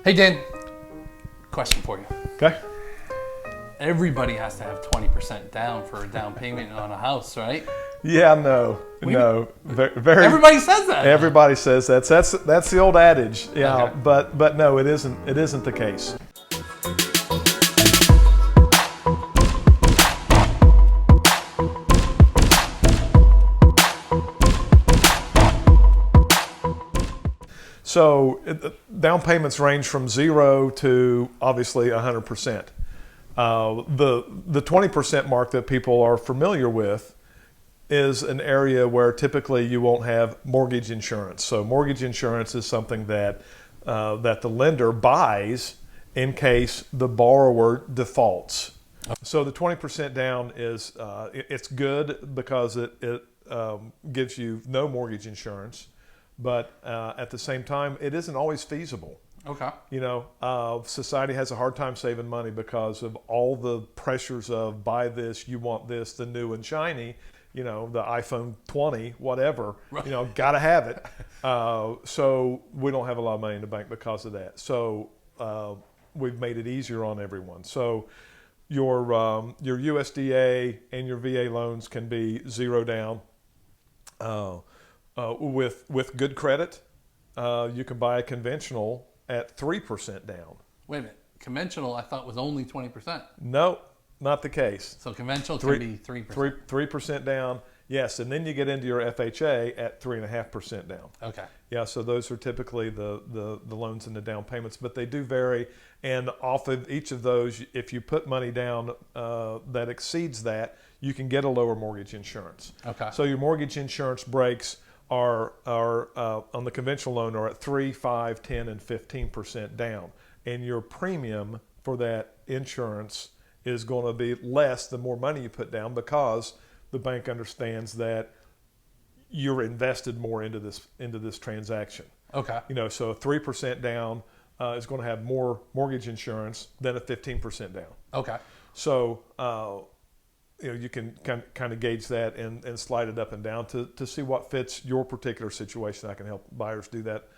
Hey Dan, question for you. Okay. Everybody has to have 20% down for a down payment on a house, right? Yeah, no. Very. Everybody says that. Everybody says that. That's the old adage. Yeah, Okay. but no, it isn't. It isn't the case. So down payments range from 0 to obviously 100%. The 20% mark that people are familiar with is an area where typically you won't have mortgage insurance. So mortgage insurance is something that that the lender buys in case the borrower defaults. So the 20% down is it's good because it gives you no mortgage insurance, but at the same time, it isn't always feasible. Okay. You know, society has a hard time saving money because of all the pressures of buy this, you want this, the new and shiny, you know, the iPhone 20, whatever, you know, got to have it. So we don't have a lot of money in the bank because of that. So we've made it easier on everyone. So your USDA and your VA loans can be 0 down. With good credit, you can buy a conventional at 3% down. Wait a minute. Conventional, I thought, was only 20%. No, not the case. So conventional can be 3%. 3% down, yes. And then you get into your FHA at 3.5% down. Okay. Yeah, so those are typically the loans and the down payments, but they do vary. And off of each of those, if you put money down that exceeds that, you can get a lower mortgage insurance. Okay. So your mortgage insurance breaks are on the conventional loan are at 3, 5, 10, and 15% down. And your premium for that insurance is going to be less the more money you put down because the bank understands that you're invested more into this transaction. Okay. You know, so a 3% down is going to have more mortgage insurance than a 15% down. Okay. So you know, you can kind of gauge that and slide it up and down to see what fits your particular situation. I can help buyers do that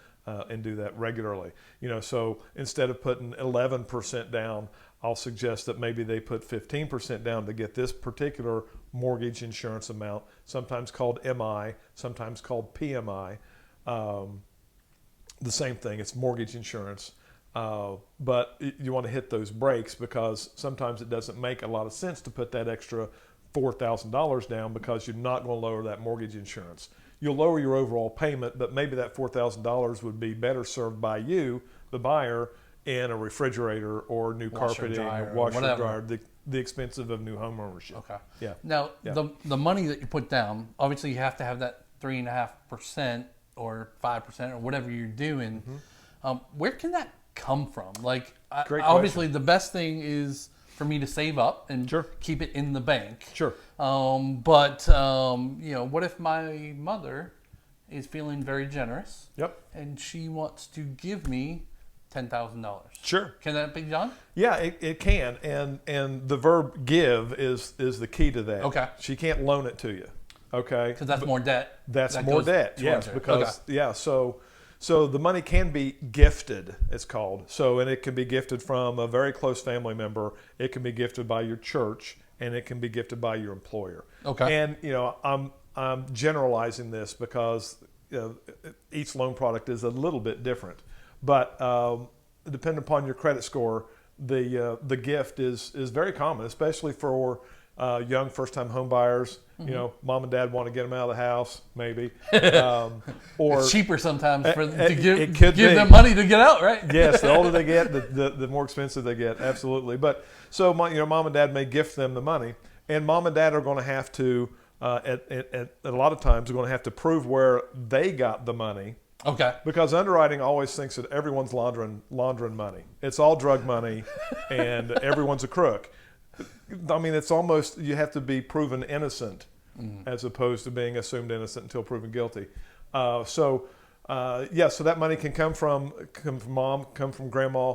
and do that regularly. You know, so instead of putting 11% down, I'll suggest that maybe they put 15% down to get this particular mortgage insurance amount, sometimes called MI, sometimes called PMI. The same thing, it's mortgage insurance. But you want to hit those brakes because sometimes it doesn't make a lot of sense to put that extra $4,000 down because you're not going to lower that mortgage insurance. You'll lower your overall payment, but maybe that $4,000 would be better served by you, the buyer, in a refrigerator or new carpeting, or washer, dryer, the expensive of new home ownership. Okay. Yeah. Now, the money that you put down, obviously you have to have that 3.5% or 5% or whatever you're doing. Mm-hmm. Where can that come from? Like, obviously the best thing is for me to save up and keep it in the bank. Sure. But you know, what if my mother is feeling very generous? Yep. And she wants to give me $10,000. Sure. Can that be done? Yeah, it can. And the verb give is the key to that. Okay. She can't loan it to you. Okay. Because that's more debt. That's more debt. Yes. Because So the money can be gifted, it's called. So, and it can be gifted from a very close family member. It can be gifted by your church, and it can be gifted by your employer. Okay. And you know, I'm generalizing this because each loan product is a little bit different. But depending upon your credit score, the gift is very common, especially for young first-time home buyers. Mm-hmm. You know, mom and dad want to get them out of the house, maybe. Or it's cheaper sometimes to give them money to get out, right? Yes, the older they get, the more expensive they get. Absolutely. But so, mom and dad may gift them the money, and mom and dad are going to have to, at a lot of times, are going to have to prove where they got the money. Okay. Because underwriting always thinks that everyone's laundering money. It's all drug money, and everyone's a crook. I mean, it's almost, you have to be proven innocent as opposed to being assumed innocent until proven guilty. So that money can come from mom, come from grandma.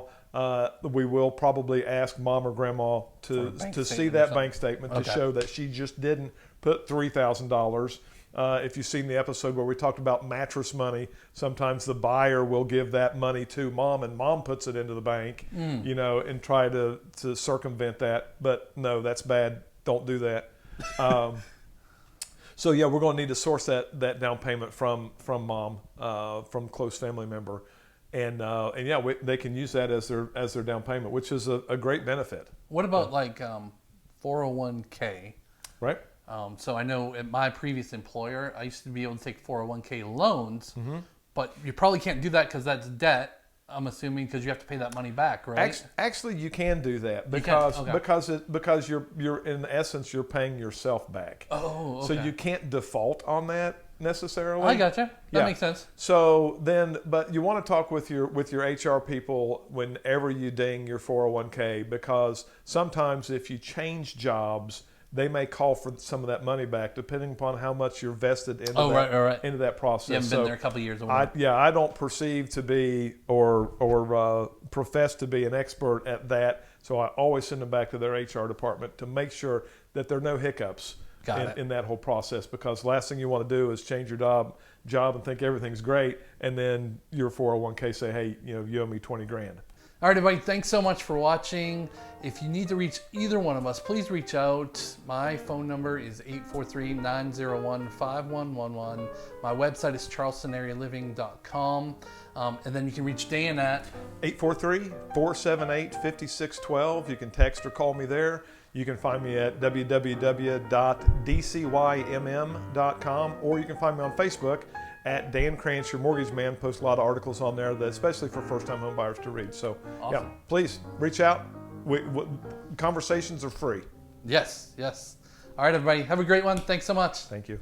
We will probably ask mom or grandma to see that bank statement to show that she just didn't put $3,000 If you've seen the episode where we talked about mattress money, sometimes the buyer will give that money to mom and mom puts it into the bank, and try to circumvent that. But no, that's bad. Don't do that. So yeah, we're going to need to source that down payment from mom, from close family member. And yeah, they can use that as their down payment, which is a great benefit. What about 401k? Right. So I know at my previous employer, I used to be able to take 401k loans, but you probably can't do that because that's debt. I'm assuming because you have to pay that money back, right? Actually, you can do that because you're in essence you're paying yourself back. Oh, okay. So you can't default on that necessarily. I gotcha. That makes sense. So then, but you want to talk with your HR people whenever you ding your 401k, because sometimes if you change jobs, they may call for some of that money back, depending upon how much you're vested into into that process. You haven't been there a couple of years. I don't perceive to be or profess to be an expert at that, so I always send them back to their HR department to make sure that there are no hiccups in that whole process. Because the last thing you want to do is change your job and think everything's great, and then your 401k say, hey, you owe me $20,000. All right, everybody, thanks so much for watching. If you need to reach either one of us, please reach out. My phone number is 843-901-5111. My website is charlestonarealiving.com. And then you can reach Dan at 843-478-5612. You can text or call me there. You can find me at www.dcymm.com, or you can find me on Facebook at Dan Crance, your mortgage man. Post a lot of articles on there, especially for first-time home buyers to read. So, awesome. Yeah, please reach out. Conversations are free. Yes. All right, everybody. Have a great one. Thanks so much. Thank you.